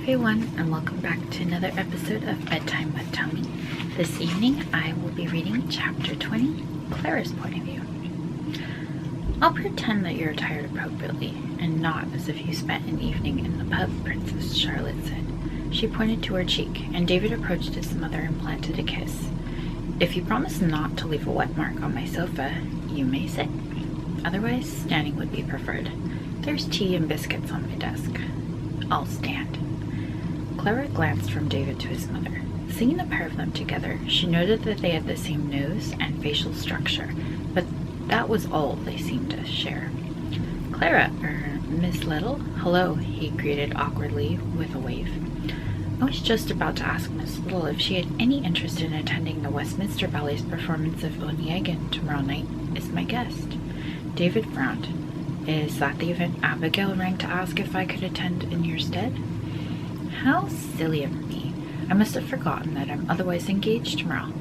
everyone, and welcome back to another episode of Bedtime with Tomi. This evening I will be reading chapter 20, Clara's point of view. I'll pretend that you're attired appropriately, and not as if you spent an evening in the pub, Princess Charlotte said. She pointed to her cheek, and David approached his mother and planted a kiss. If you promise not to leave a wet mark on my sofa, you may sit. Otherwise, standing would be preferred. There's tea and biscuits on my desk. I'll stand. Clara glanced from David to his mother. Seeing the pair of them together, she noted that they had the same nose and facial structure, but that was all they seemed to share. Clara, Miss Little? Hello, he greeted awkwardly with a wave. I was just about to ask Miss Little if she had any interest in attending the Westminster Ballet's performance of Onegin tomorrow night as my guest. David frowned. Is that the event Abigail rang to ask if I could attend in your stead? How silly of me. I must have forgotten that I'm otherwise engaged tomorrow.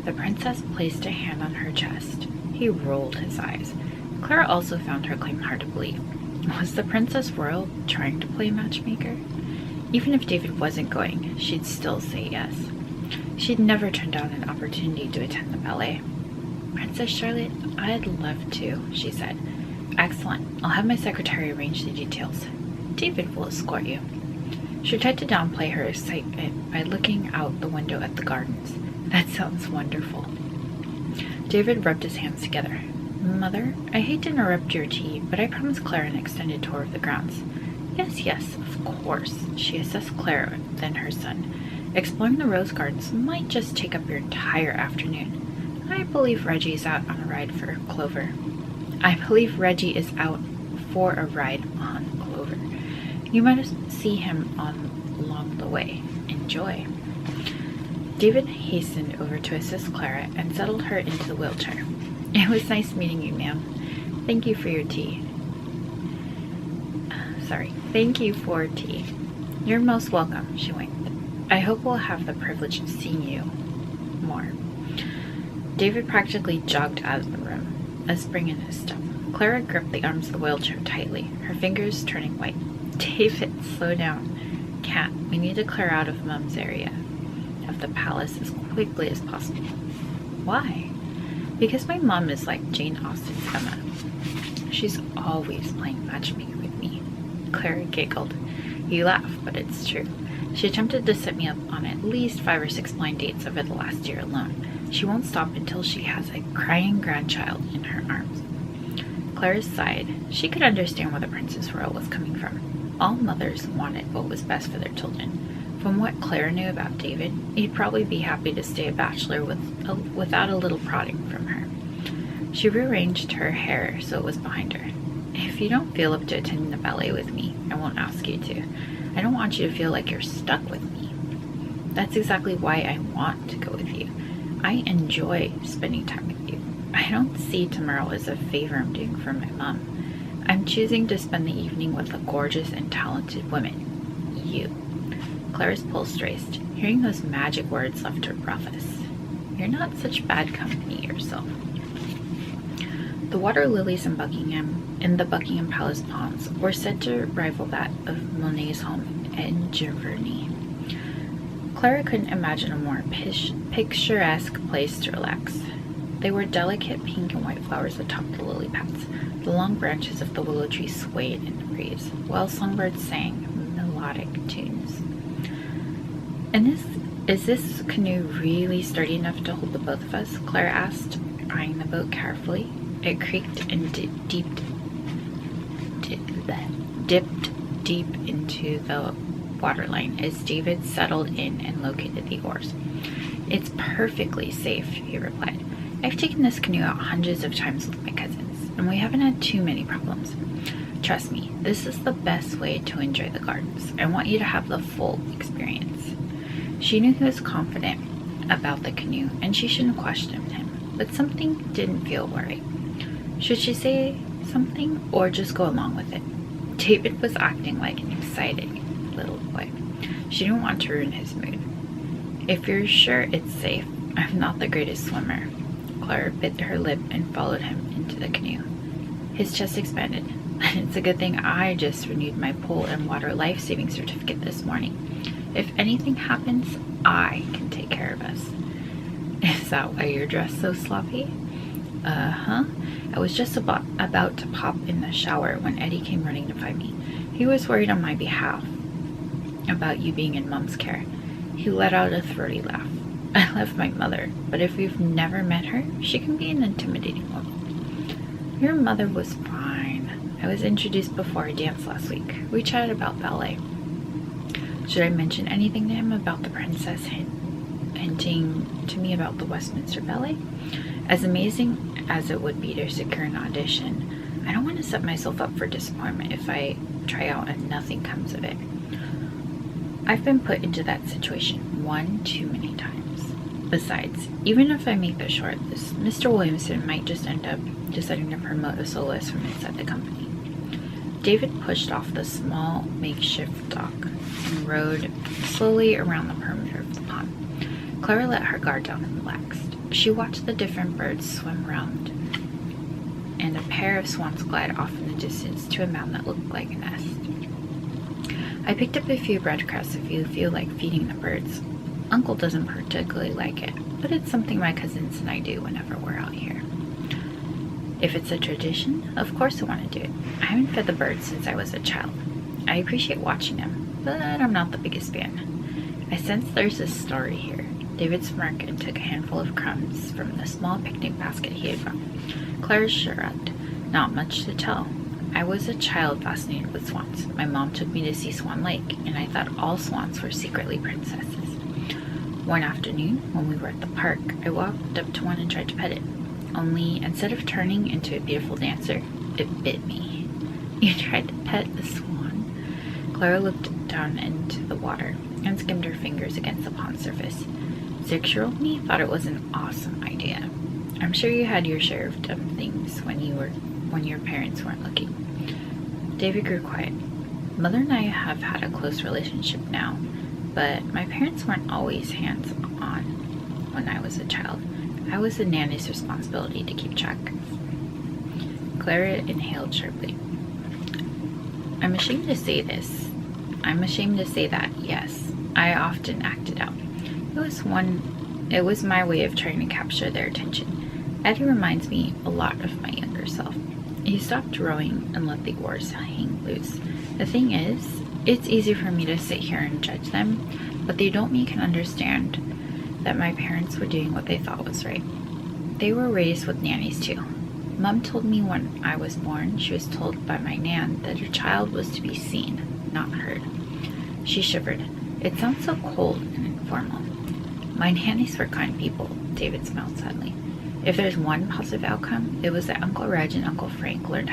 The princess placed a hand on her chest. He rolled his eyes. Clara also found her claim hard to believe. Was the Princess Royal trying to play matchmaker? Even if David wasn't going, she'd still say yes. She'd never turn down an opportunity to attend the ballet. Princess Charlotte, I'd love to, she said. Excellent. I'll have my secretary arrange the details. David will escort you. She tried to downplay her excitement by looking out the window at the gardens. That sounds wonderful. David rubbed his hands together. Mother, I hate to interrupt your tea, but I promised Clara an extended tour of the grounds. Yes, of course. She assessed Clara, then her son. Exploring the rose gardens might just take up your entire afternoon. I believe Reggie's out on a ride for Clover. I believe Reggie is out for a ride on Clover. You might see him along the way. Enjoy. David hastened over to assist Clara and settled her into the wheelchair. It was nice meeting you, ma'am. Thank you for your tea. Thank you for tea. You're most welcome, she winked. I hope we'll have the privilege of seeing you more. David practically jogged out of the room, a spring in his step. Clara gripped the arms of the wheelchair tightly, her fingers turning white. David, slow down. Can't. We need to clear out of Mum's area of the palace as quickly as possible. Why? Because my mum is like Jane Austen's Emma. She's always playing matchmaker with me. Clara giggled. You laugh, but it's true. She attempted to set me up on at least 5 or 6 blind dates over the last year alone. She won't stop until she has a crying grandchild in her arms. Clara sighed. She could understand where the Princess Royal was coming from. All mothers wanted what was best for their children. From what Clara knew about David, he'd probably be happy to stay a bachelor without a little prodding from her. She rearranged her hair so it was behind her. If you don't feel up to attending the ballet with me, I won't ask you to. I don't want you to feel like you're stuck with me. That's exactly why I want to go with you. I enjoy spending time with you. I don't see tomorrow as a favor I'm doing for my mom. I'm choosing to spend the evening with a gorgeous and talented woman. You. Clara's pulse raced. Hearing those magic words left her breathless. You're not such bad company yourself. The water lilies in the Buckingham Palace ponds were said to rival that of Monet's home in Giverny. Clara couldn't imagine a more picturesque place to relax. They were delicate pink and white flowers atop the lily pads. The long branches of the willow tree swayed in the breeze, while songbirds sang melodic tunes. Is this canoe really sturdy enough to hold the both of us? Clara asked, eyeing the boat carefully. It creaked and dipped deep into the waterline as David settled in and located the oars. It's perfectly safe, he replied. I've taken this canoe out hundreds of times with my cousins, and we haven't had too many problems. Trust me, this is the best way to enjoy the gardens. I want you to have the full experience. She knew he was confident about the canoe, and she shouldn't question him, but something didn't feel right. Should she say something or just go along with it? David was acting like an excited little boy. She didn't want to ruin his mood. If you're sure it's safe, I'm not the greatest swimmer. Clara bit her lip and followed him into the canoe. His chest expanded. It's a good thing I just renewed my pool and water life-saving certificate this morning. If anything happens, I can take care of us. Is that why you're dressed so sloppy? Uh-huh. I was just about to pop in the shower when Eddie came running to find me. He was worried on my behalf about you being in Mom's care. He let out a throaty laugh. I love my mother, but if you've never met her, she can be an intimidating woman. Your mother was fine. I was introduced before I danced last week. We chatted about ballet. Should I mention anything to him about the princess hinting to me about the Westminster Ballet? As amazing as it would be to secure an audition, I don't want to set myself up for disappointment if I try out and nothing comes of it. I've been put into that situation one too many times. Besides, even if I make this short, this Mr. Williamson might just end up deciding to promote a soloist from inside the company. David pushed off the small makeshift dock and rowed slowly around the perimeter of the pond. Clara let her guard down and relaxed. She watched the different birds swim around and a pair of swans glide off in the distance to a mound that looked like a nest. I picked up a few breadcrumbs if you feel like feeding the birds. Uncle doesn't particularly like it, but it's something my cousins and I do whenever we're out here. If it's a tradition, of course I want to do it. I haven't fed the birds since I was a child. I appreciate watching them, but I'm not the biggest fan. I sense there's a story here. David smirked and took a handful of crumbs from the small picnic basket he had brought. Clara shrugged. Not much to tell. I was a child fascinated with swans. My mom took me to see Swan Lake, and I thought all swans were secretly princesses. One afternoon, when we were at the park, I walked up to one and tried to pet it. Only, instead of turning into a beautiful dancer, it bit me. You tried to pet the swan? Clara looked down into the water and skimmed her fingers against the pond surface. 6-year-old me thought it was an awesome idea. I'm sure you had your share of dumb things when your parents weren't looking. David grew quiet. Mother and I have had a close relationship now, but my parents weren't always hands-on when I was a child. I was the nanny's responsibility to keep track of. Clara inhaled sharply. I'm ashamed to say this. I'm ashamed to say that, yes. I often acted out. It was my way of trying to capture their attention. Eddie reminds me a lot of my younger self. He stopped rowing and let the oars hang loose. The thing is, it's easy for me to sit here and judge them, but they don't make me understand that my parents were doing what they thought was right. They were raised with nannies too. Mom told me when I was born, she was told by my nan that her child was to be seen, not heard. She shivered. It sounds so cold and informal. My nannies were kind people, David smiled sadly. If there's one positive outcome, it was that Uncle Reg and Uncle Frank learned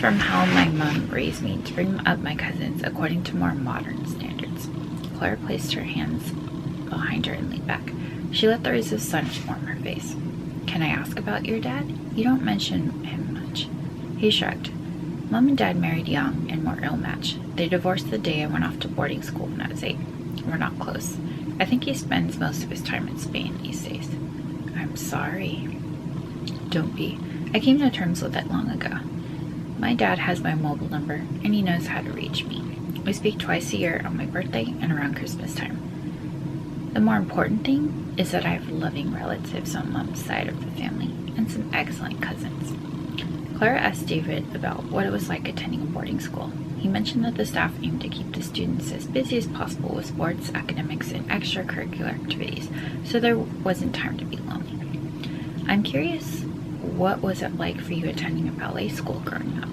from how my mom raised me to bring up my cousins according to more modern standards. Clara placed her hands behind her and leaned back. She let the rays of sun warm her face. Can I ask about your dad? You don't mention him much. He shrugged. Mom and Dad married young and more ill-matched. They divorced the day I went off to boarding school when I was 8. We're not close. I think he spends most of his time in Spain these days. I'm sorry. Don't be. I came to terms with it long ago. My dad has my mobile number, and he knows how to reach me. We speak twice a year on my birthday and around Christmas time. The more important thing is that I have loving relatives on Mom's side of the family and some excellent cousins. Clara asked David about what it was like attending a boarding school. He mentioned that the staff aimed to keep the students as busy as possible with sports, academics, and extracurricular activities, so there wasn't time to be lonely. I'm curious, what was it like for you attending a ballet school growing up?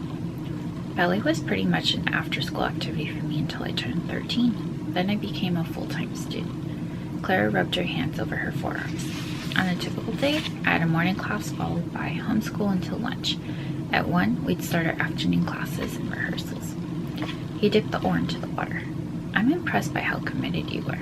Ballet was pretty much an after-school activity for me until I turned 13. Then I became a full-time student. Clara rubbed her hands over her forearms. On a typical day, I had a morning class followed by homeschool until lunch. At 1, we'd start our afternoon classes and rehearsals. He dipped the oar into the water. I'm impressed by how committed you were.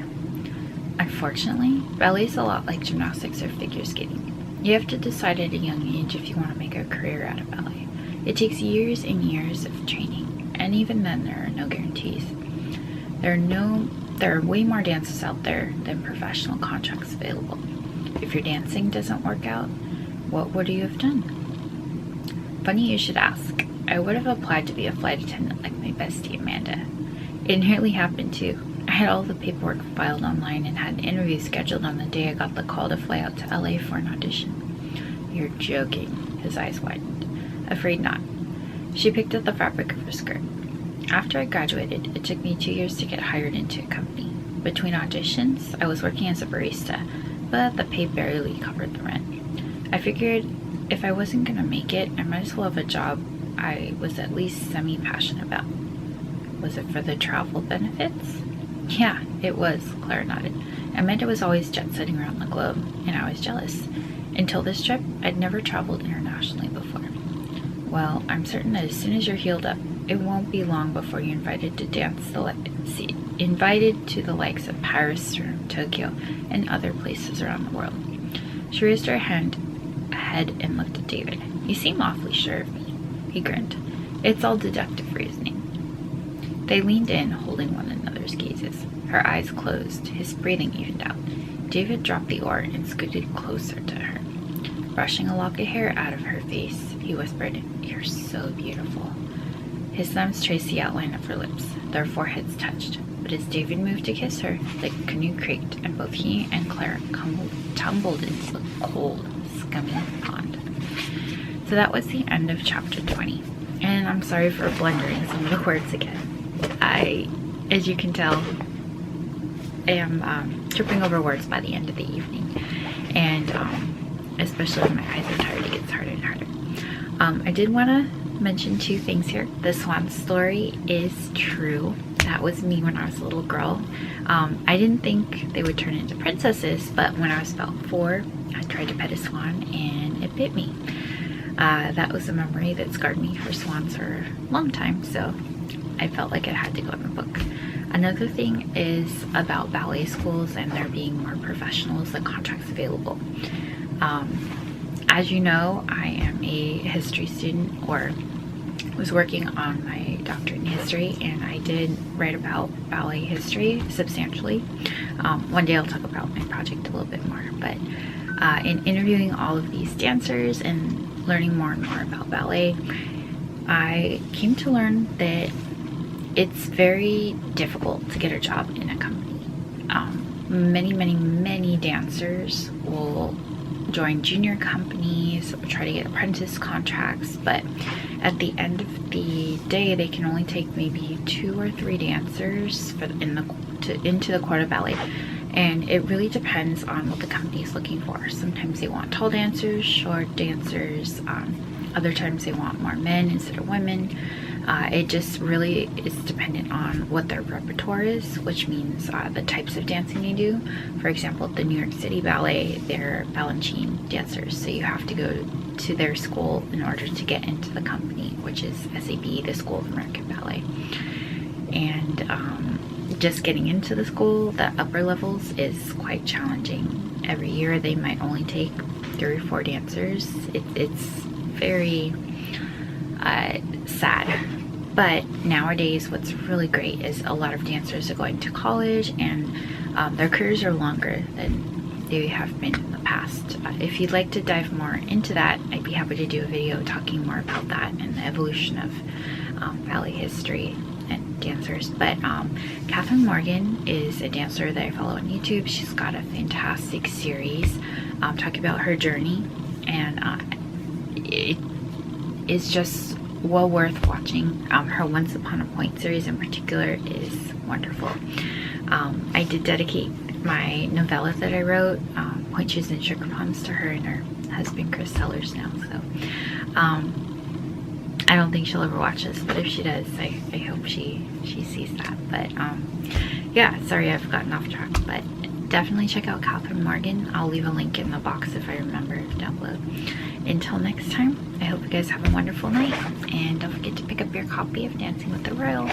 Unfortunately, ballet's a lot like gymnastics or figure skating. You have to decide at a young age if you want to make a career out of ballet. It takes years and years of training, and even then there are no guarantees. There are way more dances out there than professional contracts available. If your dancing doesn't work out, what would you have done? Funny you should ask. I would have applied to be a flight attendant like my bestie Amanda. It nearly happened too. I had all the paperwork filed online and had an interview scheduled on the day I got the call to fly out to LA for an audition. You're joking. His eyes widened. Afraid not. She picked at the fabric of her skirt. After I graduated, it took me 2 years to get hired into a company. Between auditions, I was working as a barista, but the pay barely covered the rent. I figured if I wasn't gonna make it, I might as well have a job I was at least semi-passionate about. Was it for the travel benefits? Yeah, it was, Clara nodded. Amanda was always jet-setting around the globe, and I was jealous. Until this trip, I'd never traveled internationally before. Well, I'm certain that as soon as you're healed up, it won't be long before you're invited to the likes of Paris or Tokyo and other places around the world. She raised her head and looked at David. You seem awfully sure of me. He grinned. It's all deductive reasoning. They leaned in, holding one another's gazes. Her eyes closed, his breathing evened out. David dropped the oar and scooted closer to her. Brushing a lock of hair out of her face, he whispered, You're so beautiful. His thumbs traced the outline of her lips. Their foreheads touched. But as David moved to kiss her, the canoe creaked, and both he and Clara tumbled into the cold, scummy pond. So that was the end of chapter 20. And I'm sorry for blundering some of the words again. I, as you can tell, am tripping over words by the end of the evening. And especially when my eyes are tired, it gets harder and harder. I did want to mention 2 things here. The swan story is true. That was me when I was a little girl. I didn't think they would turn into princesses, but when I was about 4, I tried to pet a swan and it bit me. That was a memory that scarred me for swans for a long time, so I felt like it had to go in the book. Another thing is about ballet schools and there being more professionals and contracts available. As you know, I am a history student, or was working on my doctorate in history, and I did write about ballet history substantially. One day I'll talk about my project a little bit more, but in interviewing all of these dancers and learning more and more about ballet, I came to learn that it's very difficult to get a job in a company. Many dancers will join junior companies or try to get apprentice contracts, but at the end of the day they can only take maybe 2 or 3 dancers into the corps de ballet, and it really depends on what the company is looking for. Sometimes they want tall dancers, short dancers, other times they want more men instead of women. It just really is dependent on what their repertoire is, which means the types of dancing they do. For example, the New York City Ballet, they're Balanchine dancers, so you have to go to their school in order to get into the company, which is SAB, the School of American Ballet. And just getting into the school, the upper levels, is quite challenging. Every year they might only take 3 or 4 dancers. It's very sad. But nowadays what's really great is a lot of dancers are going to college, and their careers are longer than they have been in the past. If you'd like to dive more into that, I'd be happy to do a video talking more about that and the evolution of ballet history and dancers. But Catherine Morgan is a dancer that I follow on YouTube. She's got a fantastic series talking about her journey, and it is just well worth watching. Her Once Upon a Point series in particular is wonderful. I did dedicate my novella that I wrote, Point Shoes and Sugar Plums, to her and her husband Chris Sellers now, so I don't think she'll ever watch this, but if she does, I hope she sees that. But yeah, sorry I've gotten off track, but definitely check out Catherine Morgan. I'll leave a link in the box if I remember down below. Until next time, I hope you guys have a wonderful night, and don't forget to pick up your copy of Dancing with the Royal.